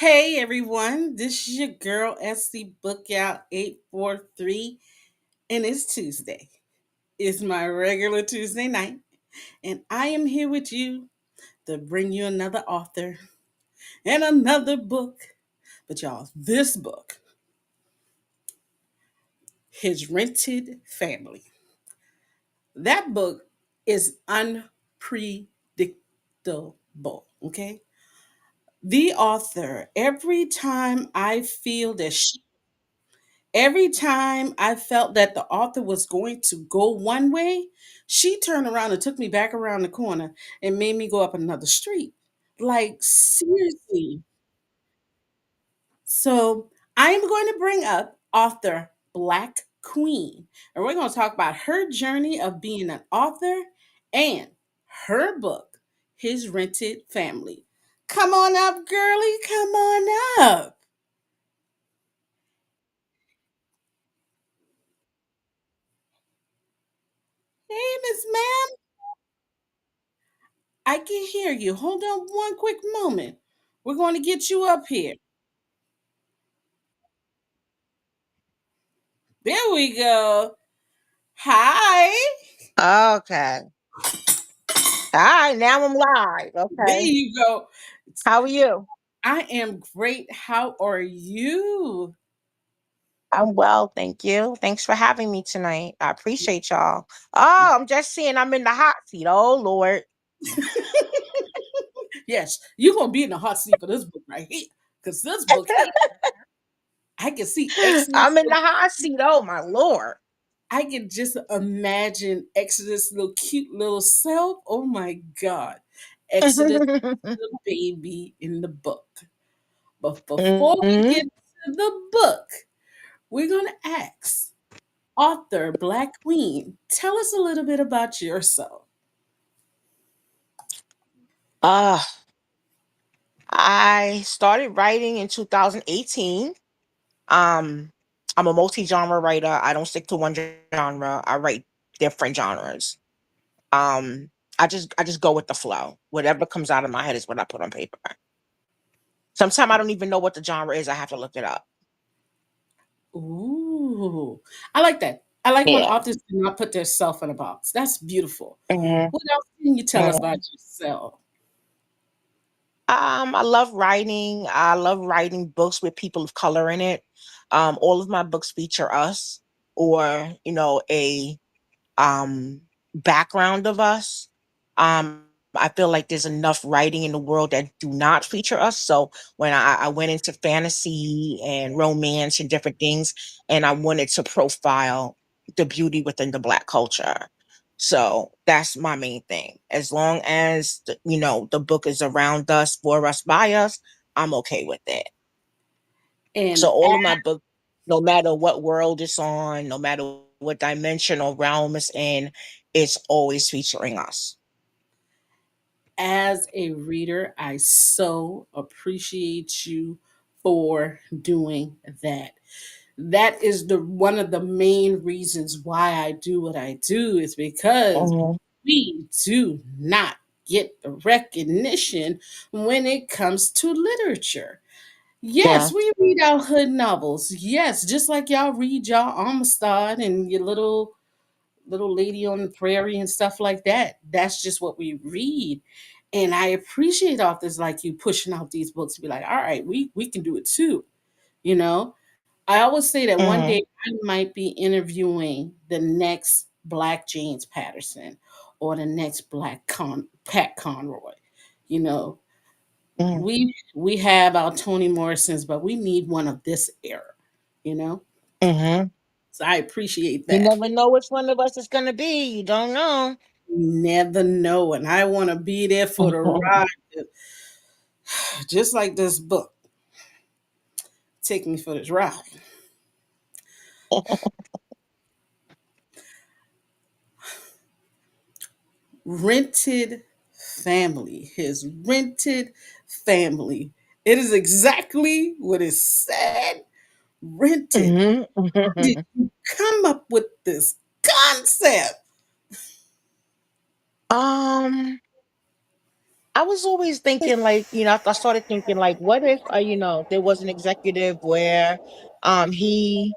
Hey everyone, this is your girl SC Bookgal 843, and it's Tuesday. It's my regular Tuesday night, and I am here with you to bring you another author and another book. But y'all, this book, His Rented Family. That book is unpredictable, okay? The author, every time I felt that the author was going to go one way, she turned around and took me back around the corner and made me go up another street. Like, seriously. So, I am going to bring up author Black Queen, and we're going to talk about her journey of being an author and her book, His Rented Family. Come on up, girlie. Come on up. Hey, Miss Ma'am. I can hear you. Hold on one quick moment. We're going to get you up here. There we go. Hi. Okay. All right. Now I'm live. There Okay. you go. How are you? I am great. How are you? I'm well, thank you. Thanks for having me tonight. I appreciate y'all. Oh, I'm just seeing I'm in the hot seat. Oh Lord. Yes, you're going to be in the hot seat for this book right here. Because this book here, I can see Exodus. I'm in the hot seat. Oh my Lord. I can just imagine Exodus' little cute little self. Oh my God. Exodus, the baby in the book. But before we Mhm. get to the book, we're going to ask author Black Queen, tell us a little bit about yourself. uh I started writing in 2018. Um I'm a multi-genre writer. I don't stick to one genre. I write different genres. Um I just go with the flow. Whatever comes out of my head is what I put on paper. Sometimes I don't even know what the genre is. I have to look it up. Ooh, I like that. I like when Yeah. authors do not put their self in a box. That's beautiful. Mhm, What else can you tell us mhm. about yourself? I love writing. I love writing books with people of color in it. All of my books feature us or, a background of us. I feel like there's enough writing in the world that do not feature us. So when I went into fantasy and romance and different things, and I wanted to profile the beauty within the Black culture. So that's my main thing. As long as the book is around us, for us, by us, I'm okay with it. And So all of my books, no matter what world it's on, no matter what dimension or realm it's in, it's always featuring us. as a reader, I so appreciate you for doing that. That is the one of the main reasons why I do what I do is because Mhm. we do not get the recognition when it comes to literature. Yes, Yeah. we read our hood novels. Yes, just like y'all read y'all Amistad and your little lady on the prairie and stuff like that. That's just what we read. And I appreciate authors like you pushing out these books to be like, all right, we can do it too. You know, I always say that one Mhm. day I might be interviewing the next Black James Patterson or the next Pat Conroy. You know, Mhm. we have our Toni Morrisons, but we need one of this era. You know, Mhm. so I appreciate You that. never know which one of us it's gonna be. You don't know. Never know, and I want to be there for the ride, just like this book. Take me for this ride. Rented family. His rented family. It is exactly what is said. Rented. Mhm. How did you come up with this concept? um, I was always thinking, like, I started thinking, like, what if, there was an executive where, he,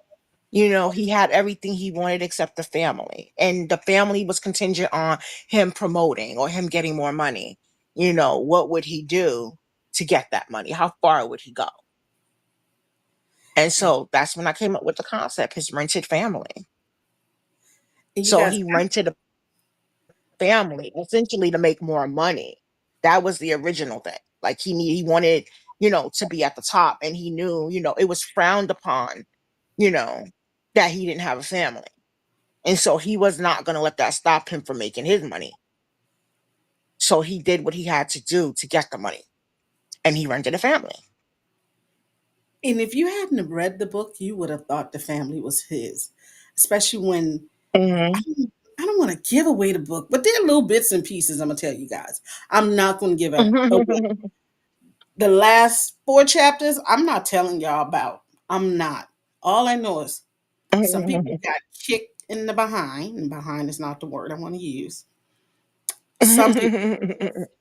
he had everything he wanted except the family, and the family was contingent on him promoting or him getting more money. What would he do to get that money? How far would he go? And so that's when I came up with the concept, his rented family. And you So guys, he rented a family essentially to make more money. That was the original thing. Like he wanted, to be at the top, and he knew, it was frowned upon, you know, that he didn't have a family. And so he was not going to let that stop him from making his money. So he did what he had to do to get the money, and he rented a family. and if you hadn't have read the book, you would have thought the family was his, especially when Hmm. I don't want to give away the book, but there are little bits and pieces I'm gonna tell you guys. I'm not gonna give it away. The last four chapters, I'm not telling y'all about. I'm not. All I know is some people got kicked in the behind, and behind is not the word I want to use. Some people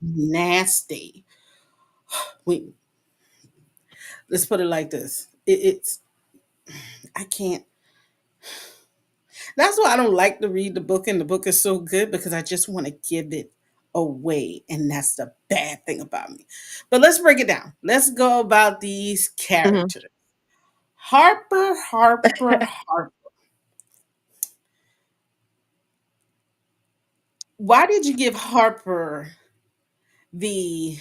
nasty. We let's put it like this. It's I can't. That's why I don't like to read the book, and the book is so good because I just want to give it away, and that's the bad thing about me. But let's break it down. Let's go about these Mhm. characters. Harper, Harper, Harper. Why did you give Harper the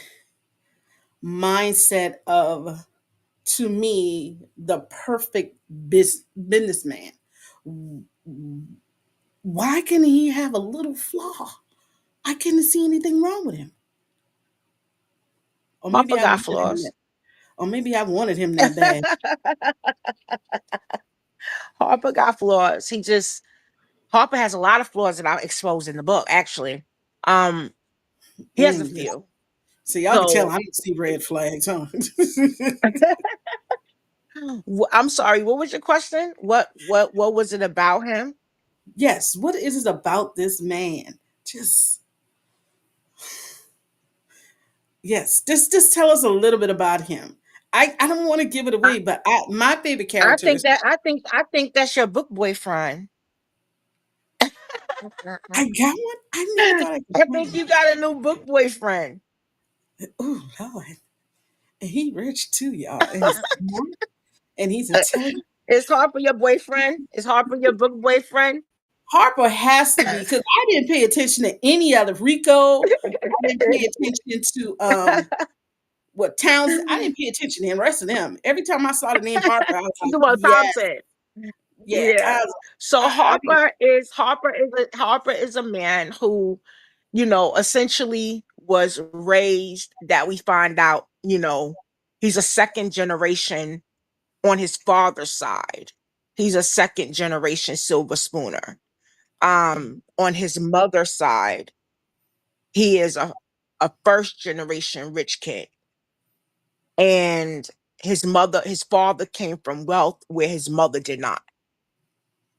mindset of, to me, the perfect businessman? Why can he have a little flaw? I couldn't see anything wrong with him. Or maybe Papa I got wanted him that. flaws. Or maybe I wanted him that bad. Harper got flaws. Harper has a lot of flaws that I expose in the book, actually. Um, he has a Yeah. few. So y'all can tell So I don't see red flags, huh? I'm sorry, what was your question? What was it about him? Yes. What is it about this man? Just yes. Just tell us a little bit about him. I don't want to give it I, away, but my favorite I character think is that I think that's your book boyfriend. I got one. I never I thought I could think find you got a new book boyfriend. it. Oh Lord. And he rich too, y'all. And he's smart and he's intelligent. Is Harper your boyfriend? Is Harper your book boyfriend? Harper has to be because I didn't pay attention to any other Rico. I didn't pay attention to what Towns. I didn't pay attention to the rest of them. Every time I saw the name Harper, I was like, Well, Tom yes, said. yeah. Yeah. So I mean, Harper is a man who, essentially was raised, that we find out, he's a second generation on his father's side. He's a second generation silver spooner. On his mother's side, he is a first generation rich kid. And his father came from wealth where his mother did not.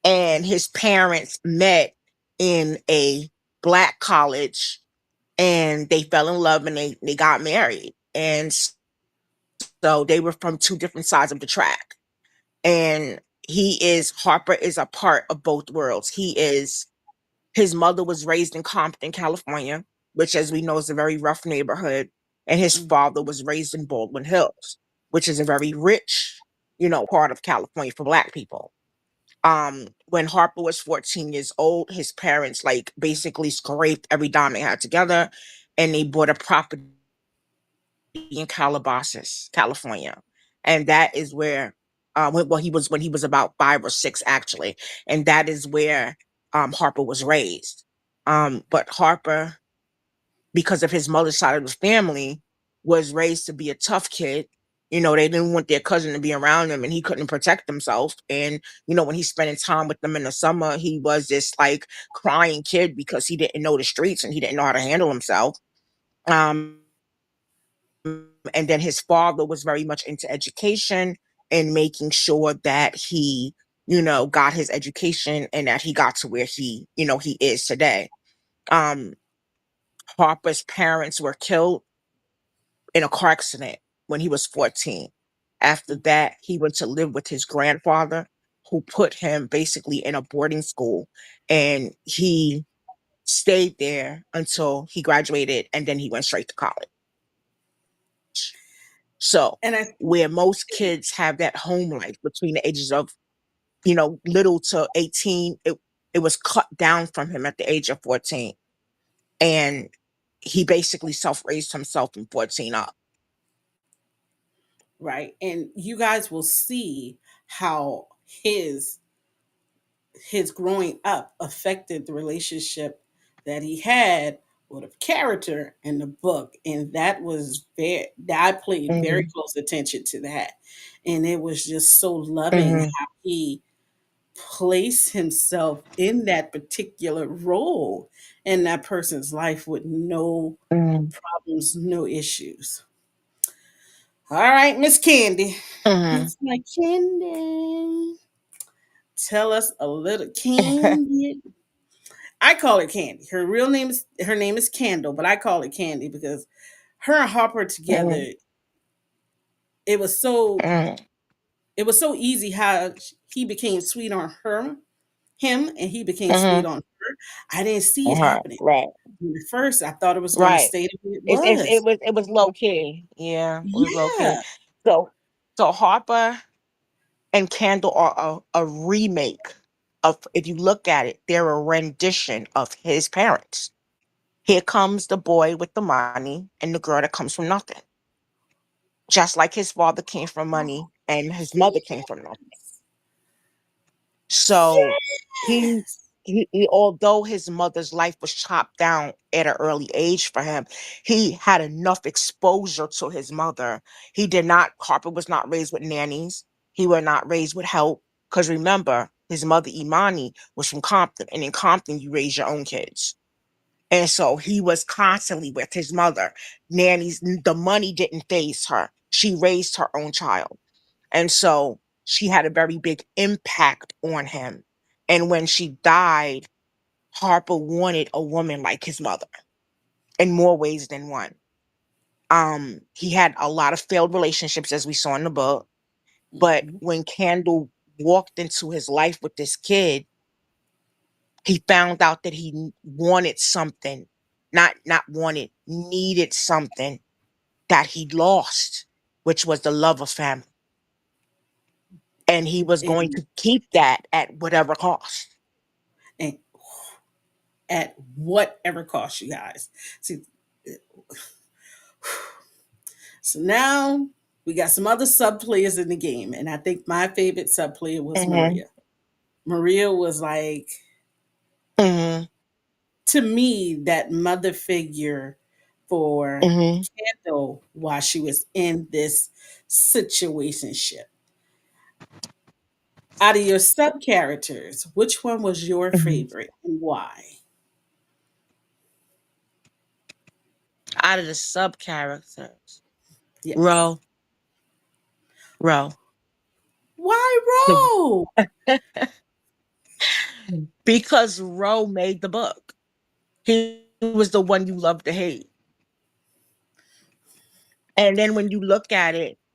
And his parents met in a black college, and they fell in love, and they got married. And so they were from two different sides of the track. And Harper is a part of both worlds. His mother was raised in Compton, California, which, as we know, is a very rough neighborhood. And his mm, father was raised in Baldwin Hills, which is a very rich, part of California for black people. When Harper was 14 years old, his parents like basically scraped every dime they had together, and they bought a property in Calabasas, California. And that is where when he was about 5 or 6, actually. And that is where Harper was raised. But Harper, because of his mother's side of the family, was raised to be a tough kid. They didn't want their cousin to be around him, and he couldn't protect himself. And, when he's spending time with them in the summer, he was this like crying kid because he didn't know the streets and he didn't know how to handle himself. Um, and then his father was very much into education and making sure that he, got his education and that he got to where he is today. Um, Harper's parents were killed in a car accident when he was 14. After that, he went to live with his grandfather, who put him basically in a boarding school. And he stayed there until he graduated, and then he went straight to college. So, And I where most kids have that home life between the ages of, little to 18, it was cut down from him at the age of 14. And he basically self raised himself from 14 up. right, and you guys will see how his growing up affected the relationship that he had with a character in the book, and I paid very Hmm. close attention to that, and it was just so loving Hmm. how he placed himself in that particular role in that person's life with no Hmm. problems, no issues. All right, Miss Candy. Hmm. It's my Candy. Tell us a little Candy. I call her Candy. Her name is Candle, but I call it Candy because her and Harper together, it was so Hmm. it was so easy how he became sweet on him, and he became sweet Hmm. on her. I didn't see it Right, happening. right, At first, I thought it was going to right. stay the way it It was. was low key. Yeah, it was low key. Yeah, So Harper and Candle are a remake of, if you look at it, they're a rendition of his parents. Here comes the boy with the money and the girl that comes from nothing. Just like his father came from money and his mother came from nothing. So he, although his mother's life was chopped down at an early age for him, he had enough exposure to his mother. He did not. Harper was not raised with nannies. He was not raised with help. Because remember, his mother Imani was from Compton, and in Compton you raise your own kids. And so he was constantly with his mother. Nannies, the money didn't phase her. She raised her own child. And so she had a very big impact on him. And when she died, Harper wanted a woman like his mother in more ways than one. He had a lot of failed relationships, as we saw in the book. But mhm. when Candle walked into his life with this kid, he found out that he wanted something, not wanted, needed something that he lost, which was the love of family. And he was going and to keep that at whatever cost. and at whatever cost, you guys. See, so now we got some other sub players in the game, and I think my favorite sub player was Hmm. Maria. Maria was like, Hmm. to me, that mother figure for Hmm. Kendall while she was in this situationship. Out of your sub characters, which one was your Hmm. favorite and why? Out of the sub characters, Yes. Ro, Ro, Why the- Ro? because Ro made the book. He was the one you love to hate. And then when you look at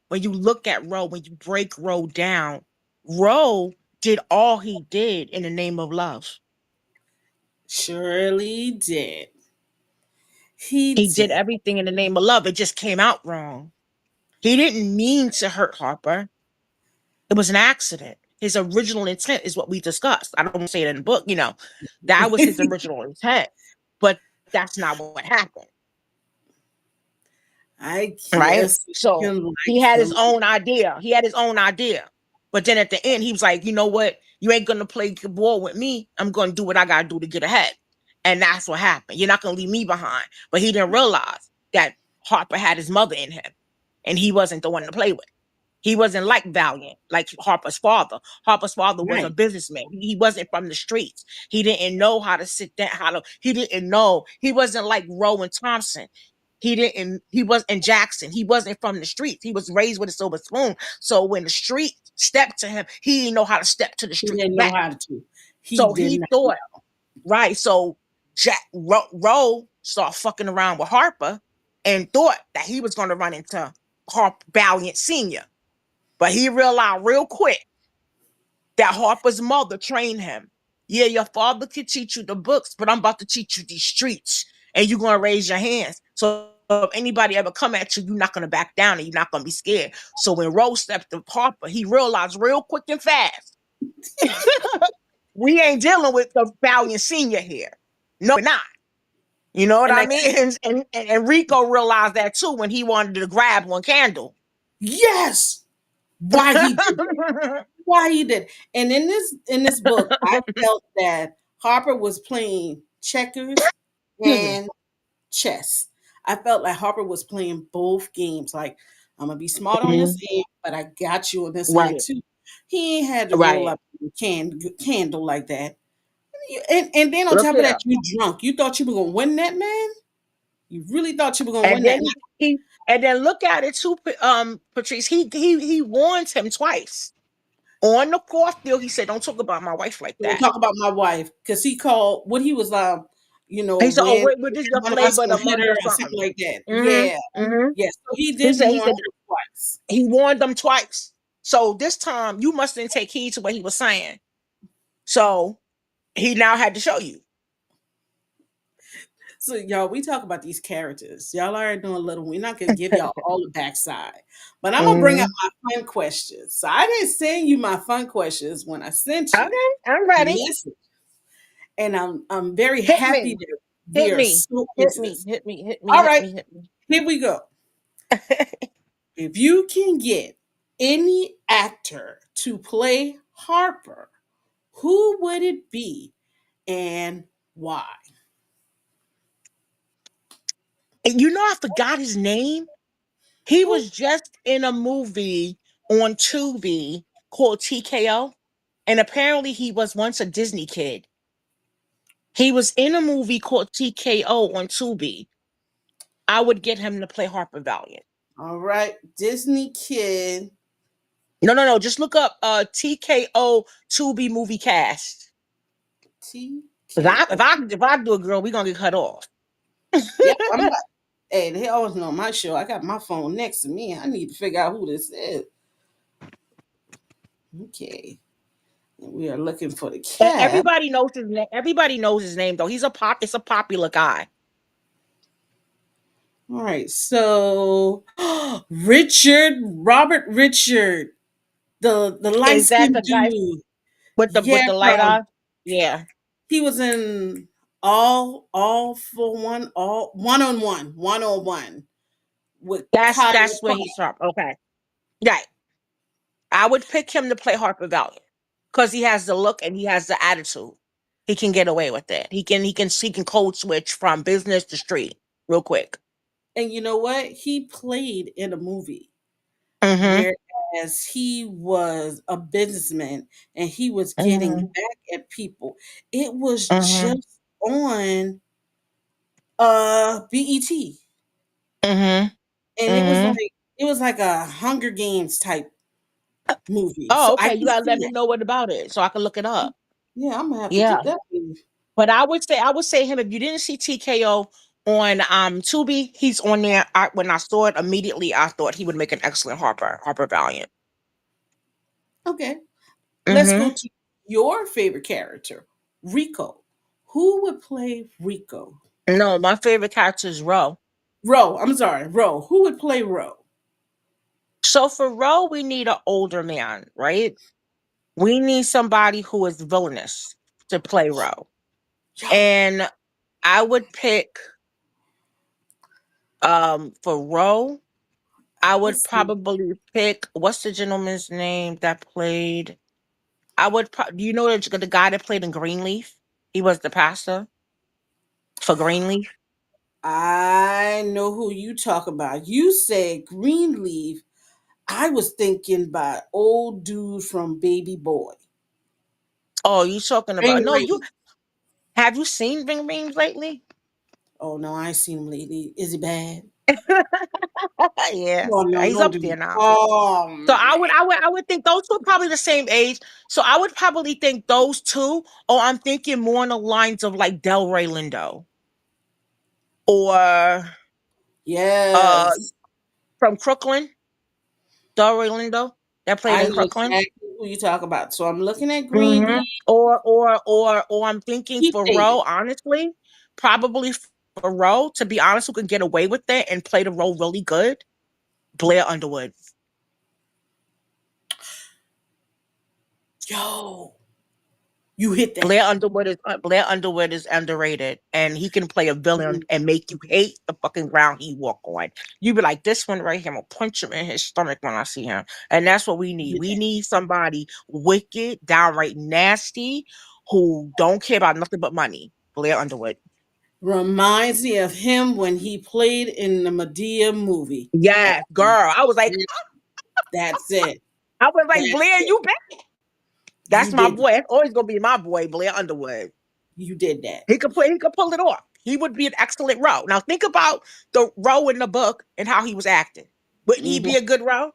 Ro, when you break Ro down, Ro did all he did in the name of love. Surely did. He He did did. everything in the name of love. It just came out wrong. He didn't mean to hurt Harper. It was an accident. His original intent is what we discussed. I don't say it in the book, that was his original intent, but that's not what happened. I Right? guess you So can he like had his him. own idea. He had his own idea. But then at the end, he was like, you know what? You ain't gonna play ball with me. I'm gonna do what I gotta do to get ahead. And that's what happened. You're not gonna leave me behind. But he didn't realize that Harper had his mother in him, and he wasn't the one to play with. He wasn't like Valiant, like Harper's father. Harper's father was a Right. businessman. He wasn't from the streets. He didn't know how to sit down, he didn't know. He wasn't like Rowan Thompson. He was in Jackson. He wasn't from the streets. He was raised with a silver spoon. So when the street stepped to him, he didn't know how to step to the He streets didn't know back. how to. He So did he not. thought, right. So Ro start fucking around with Harper and thought that he was going to run into Harper Valiant Sr. But he realized real quick that Harper's mother trained him. Yeah, your father could teach you the books, but I'm about to teach you these streets, and you're gonna raise your hands. So if anybody ever come at you, you're not gonna back down, and you're not gonna be scared. So when Rose stepped to Harper, he realized real quick and fast, we ain't dealing with the Valiant Senior here. No, we're not. You know what And I I mean? And Rico realized that too when he wanted to grab one candle. yes, why he did that. Why he did. And in this book, I felt that Harper was playing checkers and chess. I felt like Harper was playing both games. Like, I'm gonna be smart on this Mhm. end, but I got you on this end Right, too. He ain't had to roll right. up a candle like that. And then on Look top of here. that, you drunk. You thought you were gonna win that, man. You really thought you were gonna And win that. then he and then look at it too, Patrice. He warned him twice. On the fourth deal, he said, "Don't talk about my wife like Don't that." talk about my wife because he called what he was He said, "Oh, when what is your one of us flavor of gonna the hit month her or or something something?" like that. Yeah, Mm-hmm. Mm-hmm. yeah. So he did He warn said her twice. he warned them twice. So this time you must didn't take heed to what he was saying. So he now had to show you. So y'all, we talk about these characters. Y'all already know a little. We're not gonna give y'all all the backside, but I'm gonna bring up Mm-hmm. my fun questions. So I didn't send you my fun questions when I sent you Okay, I'm ready. the message, and I'm very Hit happy me. that we Hit are me. so Hit into me. this. Hit me. Hit me. All Hit right, me. Hit me. here we go. If you can get any actor to play Harper, who would it be and why? And I forgot his name. He Who? was just in a movie on Tubi called TKO. And apparently he was once a Disney kid. He was in a movie called TKO on Tubi. I would get him to play Harper Valiant. All right, Disney kid. No, no, no. Just look up TKO Tubi movie cast. If TKO. I do a girl, we gonna get cut off. Yep, I'm about. Hey, they always know my show. I got my phone next to me. I need to figure out who this is. Okay, and we are looking for the cat. Everybody knows his name. Everybody knows his name though. It's a popular guy. All right, so Robert Richard, the light Is that the skinned guy dude. with Yeah, the light from eye? Yeah. he was in all for one, all one on one with Kyle That's where Clark. he's from. Okay. Right. I would pick him to play Harper Valiant because he has the look and he has the attitude. He can get away with it. He can code switch from business to street real quick. And you know what? He played in a movie, Mm-hmm. whereas he was a businessman and he was getting Mm-hmm. back at people. It was Mm-hmm. just on BET, Mm-hmm. and Mm-hmm. it was like a Hunger Games type movie. So Oh, I okay. You can gotta see let me that. know what about it so I can look it up. Yeah, I'm gonna have to Yeah. get that movie. But I would say him if you didn't see TKO on Tubi, he's on there. When I saw it immediately, I thought he would make an excellent Harper Valiant. Okay, let's go Mm-hmm. to your favorite character, Rico. Who would play Rico? No, my favorite character is Ro. Ro. I'm sorry, Ro. Who would play Ro? So for Ro, we need an older man, right? We need somebody who is villainous to play Ro. Yo, And I would pick for Ro, I would let's see. probably pick what's the gentleman's name that played do you know the guy that played in Greenleaf? He was the pastor for Greenleaf. I know who you talk about. You said Greenleaf. I was thinking about old dude from Baby Boy. Oh, you talking about Ring no, you Ring. have you seen Ring lately? Oh no, I ain't seen him lately. Is he bad? Yeah. Oh no, He's don't up do there me. now. Oh So man. I would think those two are probably the same age. So I would probably think those two, or I'm thinking more on the lines of like Delray Lindo. or uh Yes. from Crooklyn, Dory Lindo that played I in know Crooklyn. exactly who you talk about. So I'm looking at Hmm. Greenleaf. Or I'm thinking Keep for dating. Ro, honestly, probably for Ro, to be honest, who can get away with it and play the role really good. Blair Underwood. Yo, you hit that. Blair Underwood is underrated, and he can play a villain and make you hate the fucking ground he walk on. You be like, this one right here, I'm gonna punch him in his stomach when I see him, and that's what we You need. hit We that. need somebody wicked, downright nasty, who don't care about nothing but money. Blair Underwood. Reminds me of him when he played in the Medea movie. Yes, girl. That's it. I was like, That's Blair, it. you back. That's You my did. boy. It's always gonna be my boy, Blair Underwood. You did that. He could pull it off. He would be an excellent Row. Now think about the Row in the book and how he was acting. Wouldn't he Mhm. be a good Row?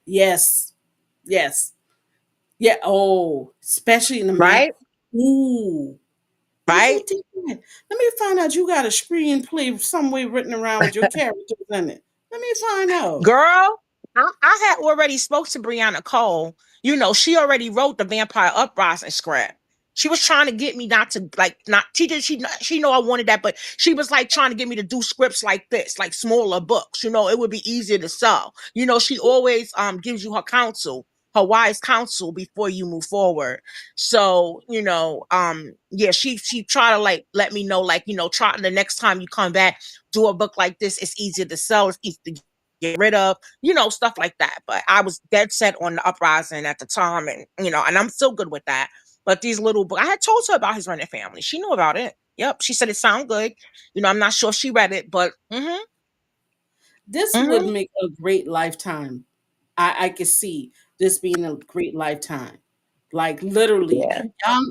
Yes. Yes. Yeah. Oh, especially in the man. Right? Ooh. How'd you Right? do that? Let me find out you got a screenplay somewhere written around with your characters in it. Let me find out. Girl, I had already spoke to Brianna Cole. You know, she already wrote the Vampire Uprising script. She was trying to get me not to like not she know I wanted that, but she was like trying to get me to do scripts like this, like smaller books. You know, it would be easier to sell. You know, she always gives you her counsel, her wise counsel before you move forward. So, yeah, she tried to like let me know, like, try the next time you come back, do a book like this, it's easier to sell, it's easy to get rid of, stuff like that. But I was dead set on the uprising at the time, and and I'm still good with that. But these little books, I had told her about his running family. She knew about it. Yep, she said it sounded good. I'm not sure if she read it, but This would mm-hmm. make a great lifetime. I could see this being a great lifetime. Like literally, Yeah,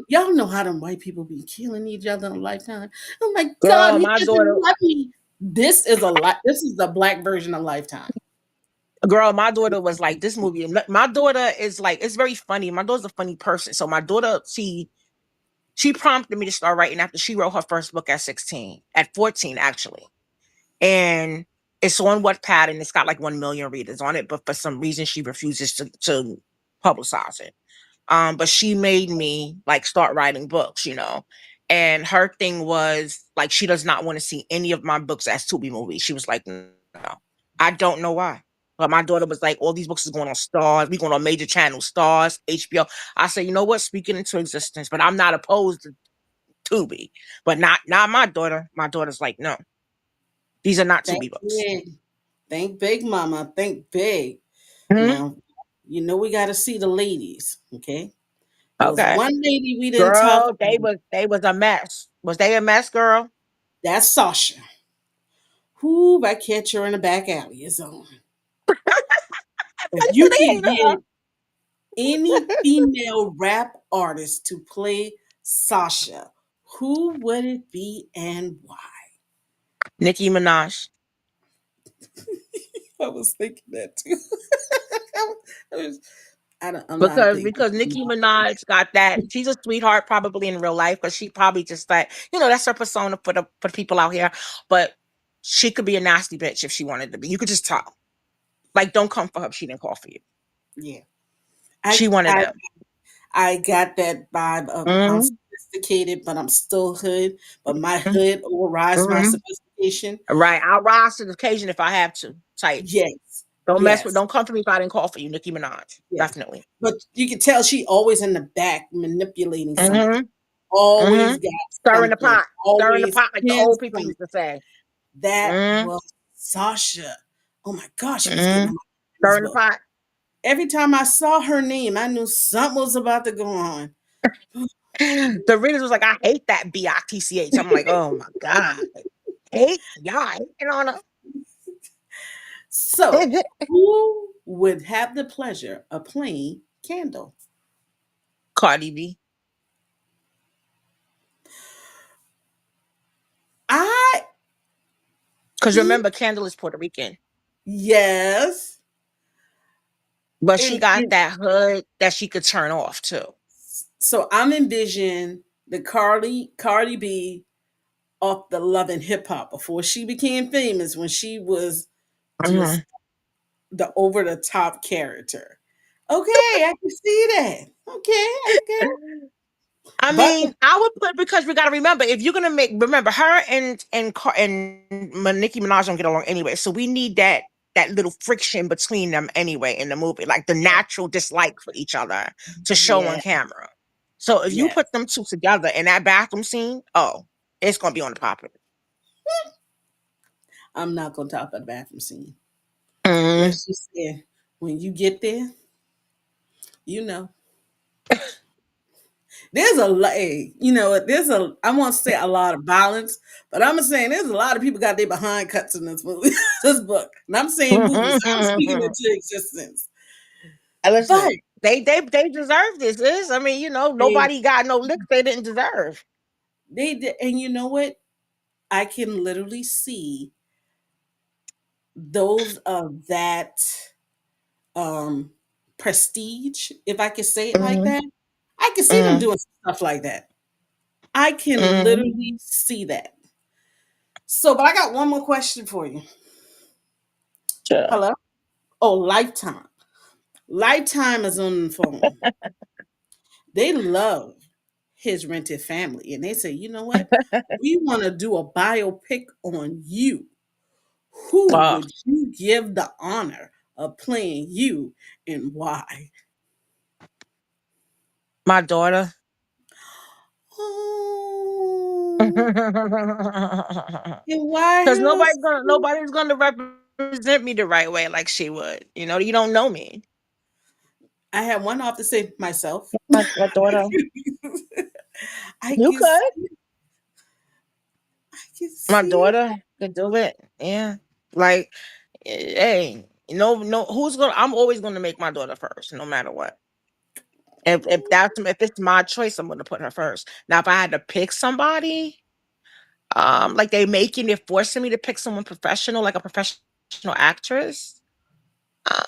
y'all know how them white people be killing each other in a lifetime. Oh my God, girl, he my doesn't daughter, love me. This is the black version of Lifetime. my daughter was like this movie. My daughter is like it's very funny. My daughter's a funny person, so my daughter she prompted me to start writing after she wrote her first book at 16, at 14 actually. And it's on Wattpad and it's got like 1 million readers on it, but for some reason she refuses to publicize it. But she made me like start writing books, And her thing was like she does not want to see any of my books as Tubi movies. She was like, no. I don't know why. But my daughter was like, all these books is going on Stars. We going on major channels, Stars, HBO. I said, you know what? Speaking into existence, but I'm not opposed to Tubi. But not my daughter. My daughter's like, no, these are not Think Tubi books. big. Think big, mama. Think big. Mhm. Now, we got to see the ladies, okay? There was Okay. one lady we didn't talk Girl, they about. was they was a mess. Was they a mess, girl? That's Sasha. Who I catch her in the back alley is on. If I you should could hate her. get any female rap artist to play Sasha, who would it be and why? Nicki Minaj. I was thinking that too. I was, I'm not a Because big. because Nicki Minaj got that. She's a sweetheart probably in real life, but she probably just like, that's her persona for the people out here. But she could be a nasty bitch if she wanted to be. You could just tell. Like, don't come for her if she didn't call for you. Yeah, She I wanted I them. I got that vibe of I'm Mm-hmm. sophisticated, but I'm still hood. But my hood overrides my Mm-hmm. sophistication. Right. I'll rise to the occasion if I have to. Type. Yes, Don't yes, come for me if I didn't call for you, Nicki Minaj. yes. Definitely. But you can tell she always in the back manipulating something. Mm-hmm. Mm-hmm. Always got Stirring the something. pot. Stirring the Always pot like the in old people something. used to say. That Mm-hmm. was Sasha. Oh my gosh, she was getting Mm-hmm. on my this Stirring the book. pot. Every time I saw her name, I knew something was about to go on. The readers was like, I hate that B-I-T-C-H. I'm like, oh my God. Hate? Y'all hating on So, her. who would have the pleasure of playing Candle? Cardi B. I Because e- remember, Kendall is Puerto Rican. yes, But she and, got and that hood that she could turn off too. so I'm envisioning the Cardi B. off the Love and Hip Hop before she became famous, when she was just Mhm. the over the top character. Okay, I can see that. Okay. I But mean, I would put, because we got to remember, if you're gonna make, remember her and Nicki Minaj don't get along anyway, so we need that little friction between them anyway in the movie, like the natural dislike for each other to show on yeah, camera. So if you yeah, put them two together in that bathroom scene, oh, it's gonna be on the popping. I'm not gonna talk about the bathroom scene. Mm, Let's just say when you get there, you know, there's a lot. There's a. I won't say a lot of violence, but I'm saying there's a lot of people got their behind cuts in this movie, this book, and I'm saying movies. I'm speaking and into existence, but listen, they deserve this. I mean, they nobody got no licks they didn't deserve. they did, and you know what? I can literally see those of that um prestige, if I could say it like Hmm. that. I can see them Hmm. doing stuff like that. I can Hmm. literally see that. So, but I got one more question for you. Sure. Hello? Oh, Lifetime. Lifetime is on the phone. They love his rented family. And they say, you know what? We want to do a biopic on you. Who Oh, would you give the honor of playing you and why? my daughter. Oh, Because and why her? nobody's gonna represent me the right way like she would. You don't know me. I have one off to say myself. My daughter. I You can see, could. I can My see. daughter could do it. Yeah. Like, hey, no, who's gonna? I'm always gonna make my daughter first, no matter what. If it's my choice, I'm gonna put her first. Now, if I had to pick somebody, like they're forcing me to pick someone professional, like a professional actress. Uh,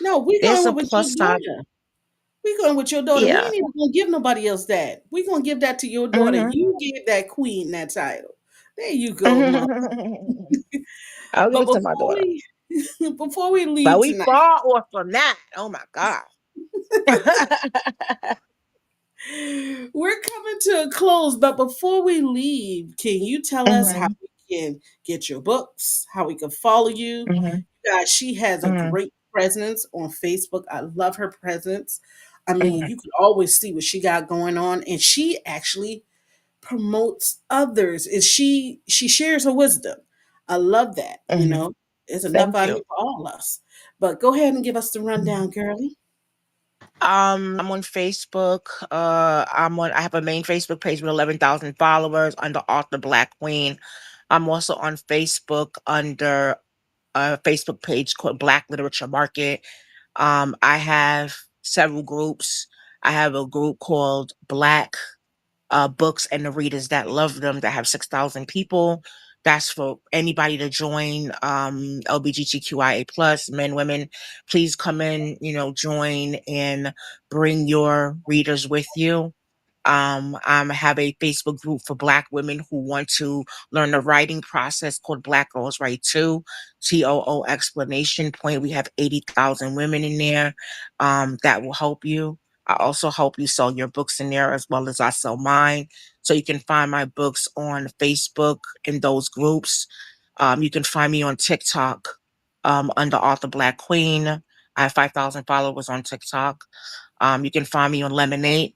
No, we there's a going with your plus side. daughter. We going with your daughter. We Yeah. ain't even gonna give nobody else that. We gonna give that to your daughter. Hmm. You gave that queen that title. There you go, mom. I'll give But it to my before daughter. we before we But leave we tonight, far off from that. Oh my god. we're coming to a close. But before we leave, can you tell us how Mhm, we can get your books, how we can follow you? mhm, Guys, she has a mhm, great presence on Facebook. I love her presence. I mean, mhm, you can always see what she got going on, and she actually promotes others. And she shares her wisdom. I love that. mhm. There's enough Thank out you. here for all of us. But go ahead and give us the Mhm. rundown, girlie. I'm on Facebook. I have a main Facebook page with 11,000 followers under Author Black Queen. I'm also on Facebook under a Facebook page called Black Literature Market. I have several groups. I have a group called Black books and the readers that love them, that have 6,000 people. That's for anybody to join. LBGTQIA plus men, women, please come in, join and bring your readers with you. I have a Facebook group for Black women who want to learn the writing process called Black Girls Write Too. TOO explanation point. We have 80,000 women in there that will help you. I also help you sell your books in there as well as I sell mine. So you can find my books on Facebook in those groups. You can find me on TikTok under Author Black Queen. I have 5,000 followers on TikTok. You can find me on Lemonade,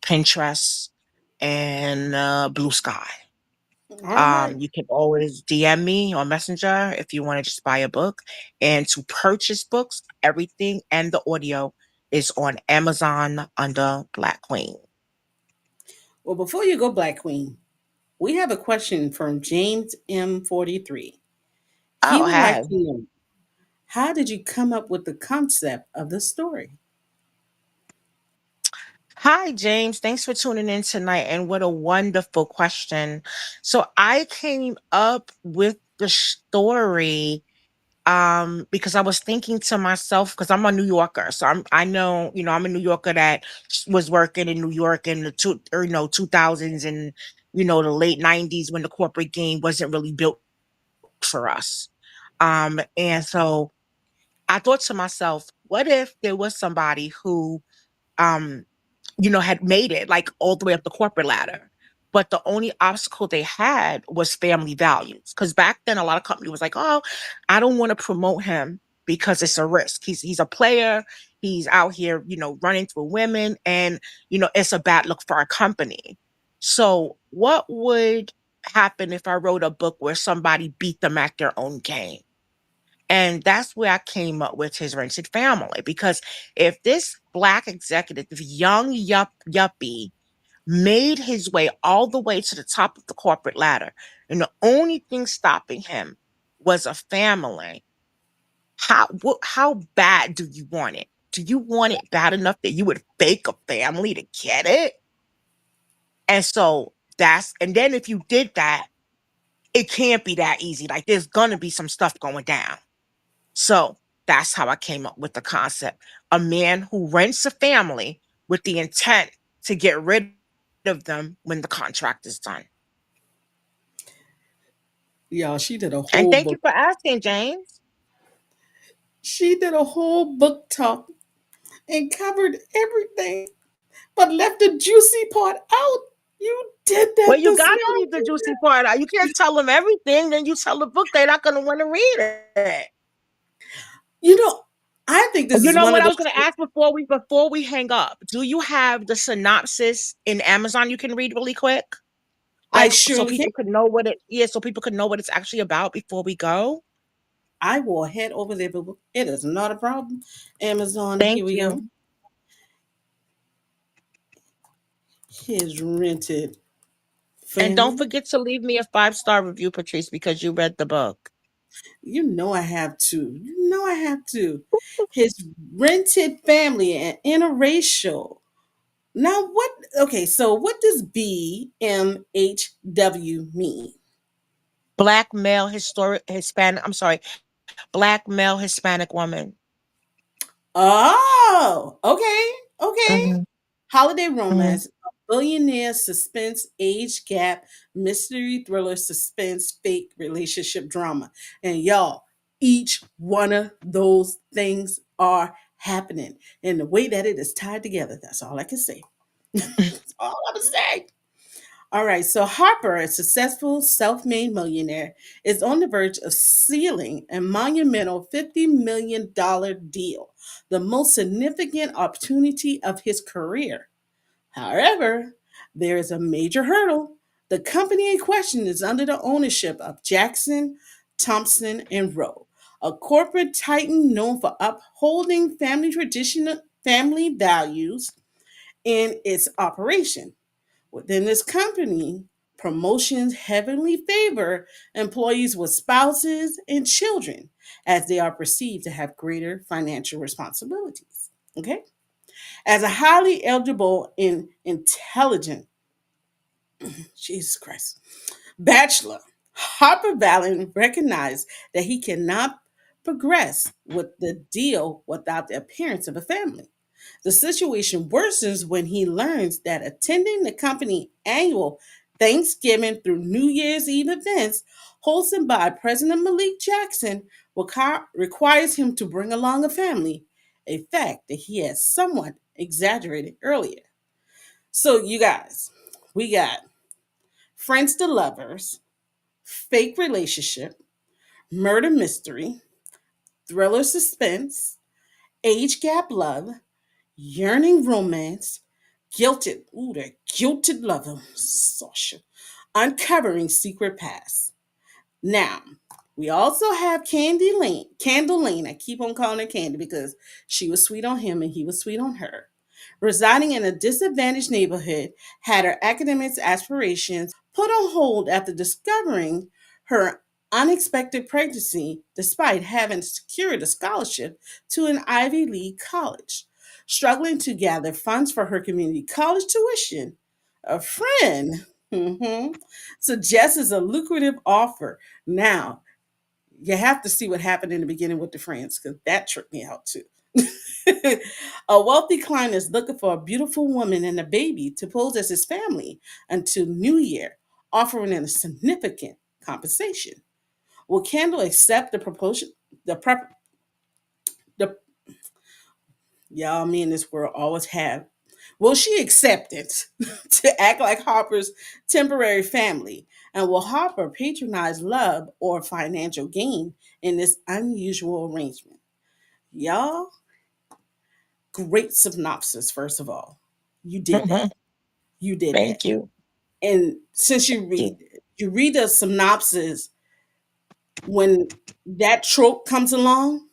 Pinterest, and Blue Sky. All right. You can always DM me on Messenger if you want to just buy a book. And to purchase books, everything and the audio is on Amazon under Black Queen. Well, before you go, Black Queen, we have a question from James M43. He Oh, would like hi. to know, how did you come up with the concept of the story? Hi, James. Thanks for tuning in tonight. And what a wonderful question. So I came up with the story because I was thinking to myself, because I'm a New Yorker, so I know, I'm a New Yorker that was working in New York in the 2000s and the late 90s when the corporate game wasn't really built for us. And so I thought to myself, what if there was somebody who um had made it like all the way up the corporate ladder. But the only obstacle they had was family values. Because back then, a lot of company was like, "Oh, I don't want to promote him because it's a risk. He's a player. He's out here, running through women, and it's a bad look for our company." So, what would happen if I wrote a book where somebody beat them at their own game? And that's where I came up with his rented family. Because if this black executive, this young yuppie, made his way all the way to the top of the corporate ladder, and the only thing stopping him was a family, how bad do you want it? Do you want it bad enough that you would fake a family to get it? And so and then if you did that, it can't be that easy. Like there's gonna be some stuff going down. So that's how I came up with the concept. A man who rents a family with the intent to get rid of them when the contract is done. Y'all, she did a And whole thank you book. for asking, James. She did a whole book talk and covered everything, but left the juicy part out. You did Well, that you to gotta smart leave the juicy people. part out. You can't tell them everything, then you tell the book they're not gonna want to read it. You know, I think this You is know one what of I was those. gonna ask before we hang up? Do you have the synopsis in Amazon you can read really quick? I Like so surely can. people could know what it yeah, so people could know what it's actually about before we go. I will head over there, but it is not a problem. Amazon, Thank here we go. you. His rented And don't family. forget to leave me a 5-star review, Patrice, because you read the book. You know I have to. You know I have to. His rented family and interracial. Now what? Okay, so what does BMHW mean? Black male historic Hispanic, I'm sorry, black male Hispanic woman. Oh, okay, okay. Mhm, Holiday mhm. romance, a billionaire suspense, age gap, mystery thriller, suspense, fake relationship drama. And y'all, each one of those things are happening in the way that it is tied together. That's all I can say. That's all I'm gonna say. All right, so Harper, a successful self made millionaire, is on the verge of sealing a monumental $50 million deal, the most significant opportunity of his career. However, there is a major hurdle. The company in question is under the ownership of Jackson, Thompson, and Rowe, a corporate titan known for upholding family traditional family values in its operation. Within this company, promotions heavily favor employees with spouses and children as they are perceived to have greater financial responsibilities. Okay? As a highly eligible and intelligent, Jesus Christ, bachelor, Harper Valley recognized that he cannot progress with the deal without the appearance of a family. The situation worsens when he learns that attending the company annual Thanksgiving through New Year's Eve events hosted by President Malik Jackson requires him to bring along a family, a fact that he had somewhat exaggerated earlier. So, you guys, we got friends to lovers, fake relationship, murder mystery, thriller suspense, age gap love, yearning romance, guilted, ooh, that guilted lover, Sasha, uncovering secret past. Now, we also have Candle Lane. I keep on calling her Candy because she was sweet on him and he was sweet on her. Residing in a disadvantaged neighborhood, had her academic aspirations put on hold after discovering her unexpected pregnancy despite having secured a scholarship to an Ivy League college. Struggling to gather funds for her community college tuition, a friend suggests a lucrative offer. Now, you have to see what happened in the beginning with the friends because that tripped me out too. A wealthy client is looking for a beautiful woman and a baby to pose as his family until New Year. offering a significant compensation. Will Kendall accept the proposal? The prep, the y'all, me in this world always have. Will she accept it to act like Harper's temporary family? And will Harper patronize love or financial gain in this unusual arrangement? Y'all, great synopsis, first of all. You did that. You did that. Thank you. And since Thank you read the synopsis, when that trope comes along,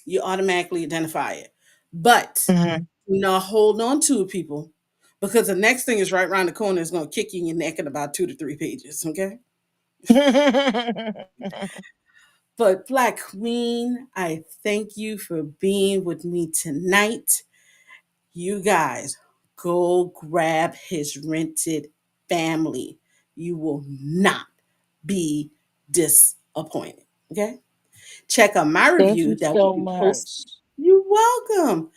you automatically identify it. But you. hold on to it, people, because the next thing is right around the corner. Is going to kick you in your neck in about 2 to 3 pages. Okay. Mhm. But Black Queen, I thank you for being with me tonight. You guys, go grab his rented family. You will not be disappointed. Okay. Check out my Thank review you that will so be posted. much. You're welcome.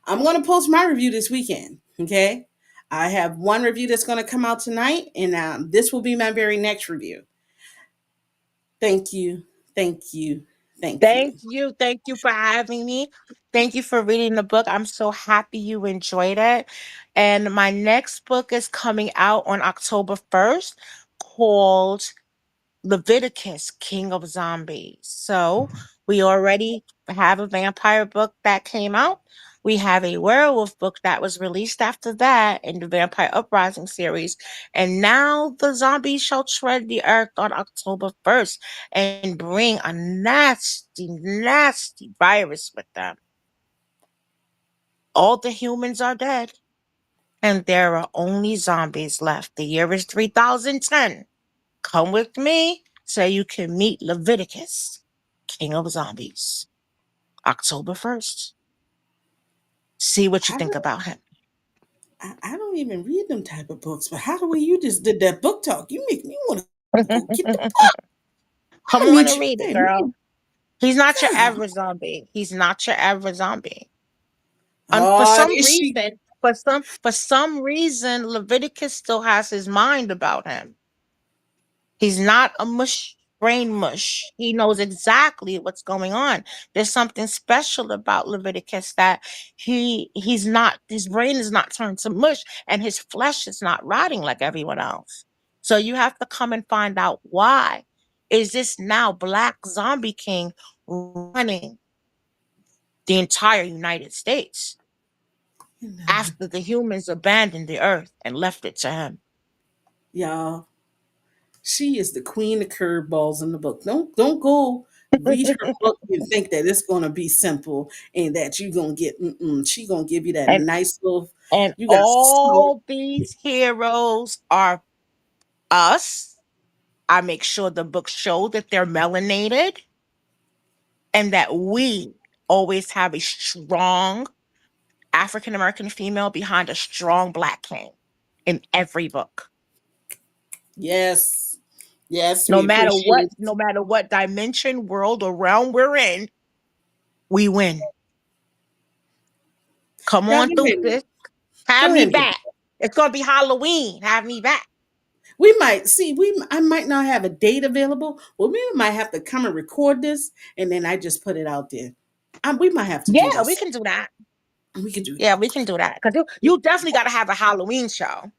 I'm going to post my review this weekend. Okay. I have one review that's going to come out tonight, and this will be my very next review. Thank you. Thank you. Thank Thank you. you. Thank you for having me. Thank you for reading the book. I'm so happy you enjoyed it. And my next book is coming out on October 1st called Leviticus, King of Zombies. So we already have a vampire book that came out. We have a werewolf book that was released after that in the Vampire Uprising series. And now the zombies shall tread the earth on October 1st and bring a nasty, nasty virus with them. All the humans are dead, and there are only zombies left. The year is 3010. Come with me so you can meet Leviticus, King of Zombies, October 1st. See what you I think don't, about him. I don't even read them type of books, but how the way you just did that book talk, you make me want to go get the book. I'm Come gonna on meet and you. read it, Hey, girl. He's not your God. average zombie. He's not your average zombie. And for Oh, some is she? reason, for some reason, Leviticus still has his mind about him. He's not a mush brain mush. He knows exactly what's going on. There's something special about Leviticus that he's not his brain is not turned to mush and his flesh is not rotting like everyone else. So you have to come and find out why. Is this now Black Zombie King running the entire United States after the humans abandoned the earth and left it to him? Y'all, she is the queen of curveballs in the book. Don't go read her book and think that it's gonna be simple and that you're gonna get. She gonna give you that and nice little. and You got so. all these heroes are us. I make sure the books show that they're melanated and that we always have a strong African American female behind a strong Black king in every book. Yes, yes, we appreciate. No matter what dimension, world, or realm we're in, we win. Come Y'all on go through, ahead. sis. Have Go me ahead and get back. the book. It's gonna be Halloween. Have me back. We might see. I might not have a date available. Well, we might have to come and record this, and then I just put it out there. We might have to do Yeah, we this. can do that. We could do Yeah, that. we can do that. Because you definitely got to have a Halloween show.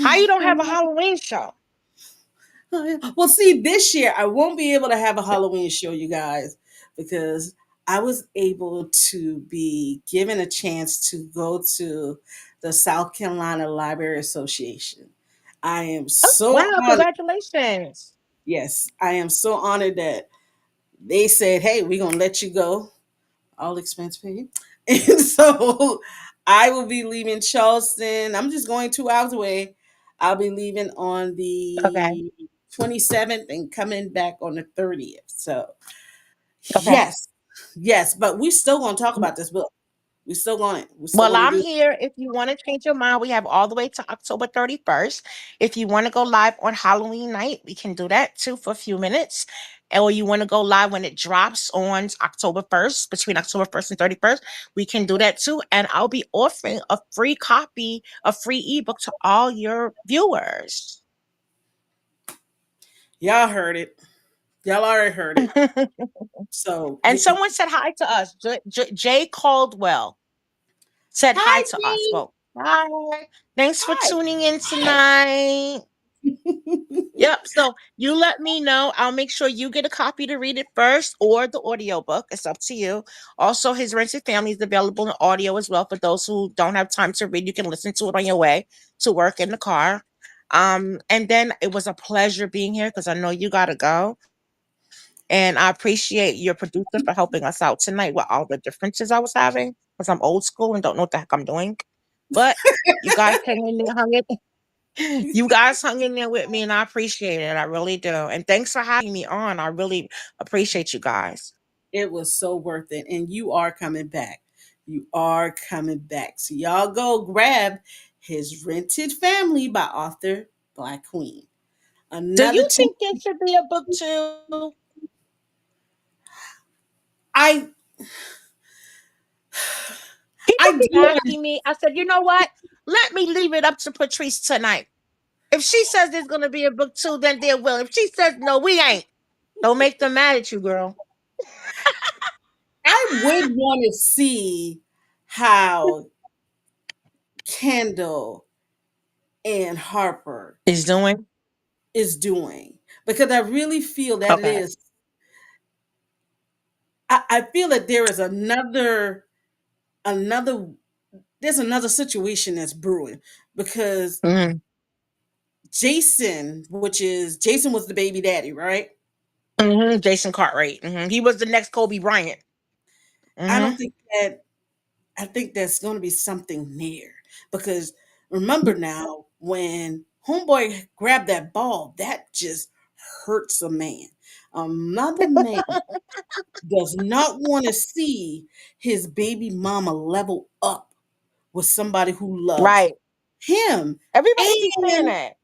How you don't have a Halloween show? Oh, yeah. Well, see, this year I won't be able to have a Halloween show, you guys, because I was able to be given a chance to go to the South Carolina Library Association. I am Oh, so wow, honored. congratulations. Yes, I am so honored that they said, "Hey, we're gonna let you go, all expense paid." And so I will be leaving Charleston. I'm just going 2 hours away. I'll be leaving on Okay, the 27th and coming back on the 30th. So okay. yes, yes, but we still gonna talk about this book. We still going. We're still Well, gonna I'm do. here. If you want to change your mind, we have all the way to October 31st. If you want to go live on Halloween night, we can do that too for a few minutes. Or you want to go live when it drops on October 1st, between October 1st and 31st, we can do that too. And I'll be offering a free copy, a free ebook to all your viewers. Y'all heard it. Y'all already heard it. So And someone said hi to us. Jay Caldwell said hi hi, to us. Dee. Well, hi. Thanks for Hi. tuning in tonight. Yep. So you let me know. I'll make sure you get a copy to read it first or the audiobook. It's up to you. Also, his Rented Family is available in audio as well for those who don't have time to read. You can listen to it on your way to work in the car. And then it was a pleasure being here because I know you gotta go. And I appreciate your producer for helping us out tonight with all the differences I was having because I'm old school and don't know what the heck I'm doing. But you guys hang in there, hung in. You guys hung in there with me, and I appreciate it. I really do. And thanks for having me on. I really appreciate you guys. It was so worth it. And you are coming back. You are coming back. So y'all go grab his Rented Family by author Black Queen. Do Another you two. think there should be a book too? I People I keep do. asking me. I said, you know what? Let me leave it up to Patrice tonight. If she says there's going to be a book two, then there will. If she says no, we ain't. Don't make them mad at you, girl. I would want to see how Kendall and Harper Is doing is doing because I really feel that it okay. is. I feel that there is another there's another situation that's brewing because Hmm. Jason was the baby daddy, right? Jason Cartwright. He was the next Kobe Bryant. I Hmm. don't think that I think that's going to be something near because remember now when Homeboy grabbed that ball, that just hurts a man. Another man does not want to see his baby mama level up with somebody who loves Right. him Everybody keeps saying and that.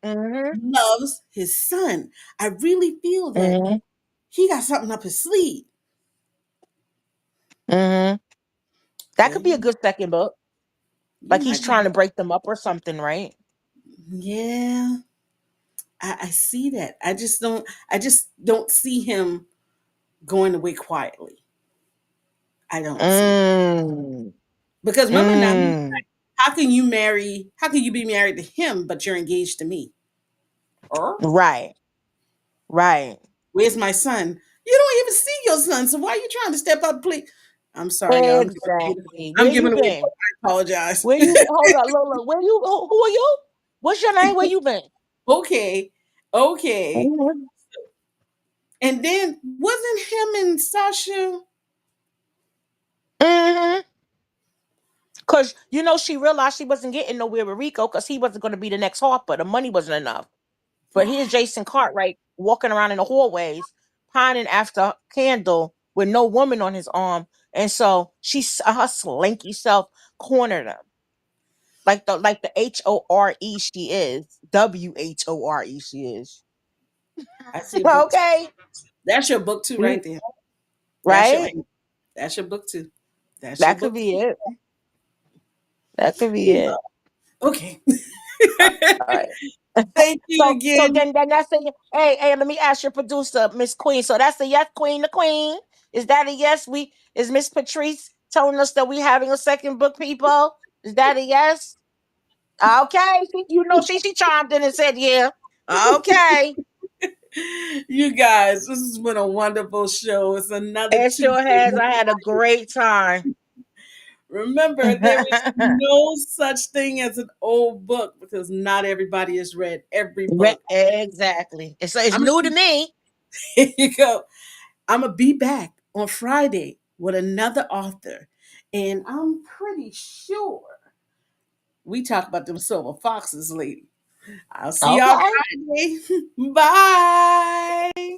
loves his son. I really feel that Hmm. he got something up his sleeve. Hmm. That So could be a good second book. you Like he's might trying be, to break them up or something, right? yeah. I see that. I just don't see him going away quietly. I don't see it. Mm. Because remember now, Mm. how can you be married to him but you're engaged to me? Or Right. Right. where's my son? You don't even see your son, so why are you trying to step up, please? I'm sorry, y'all. Exactly. I'm Where you giving away. been? I apologize. Where you hold on, Lola? Where you who are you? What's your name? Where you been? Okay, okay. Hmm. And then wasn't him and Sasha? Hmm. Cause you know she realized she wasn't getting nowhere with Rico because he wasn't gonna be the next Harper. The money wasn't enough. But here's Jason Cartwright walking around in the hallways, pining after Candle with no woman on his arm. And so her slinky self cornered him. Like the HORE she is. WHORE she is. I see a book. Okay. That's your book too, right there. That's your Right? that's your book too. That's your That could book be too. it. That could be it. Okay. All right. Thank you So again. then that's a hey, let me ask your producer, Miss Queen. So that's a yes, Queen the Queen. Is that a yes? We is Miss Patrice telling us that we having a second book, people? Is that a yes? Okay. You know she chimed in and said yeah. Okay. You guys, this has been a wonderful show. It's another It sure Tuesday. has. I had a great time. Remember, there is no such thing as an old book because not everybody has read every book. Exactly. It's I'm new to me. here you go. I'm gonna be back on Friday with another author, and I'm pretty sure we talk about them silver foxes, lady. I'll see y'all Okay. Friday. Bye.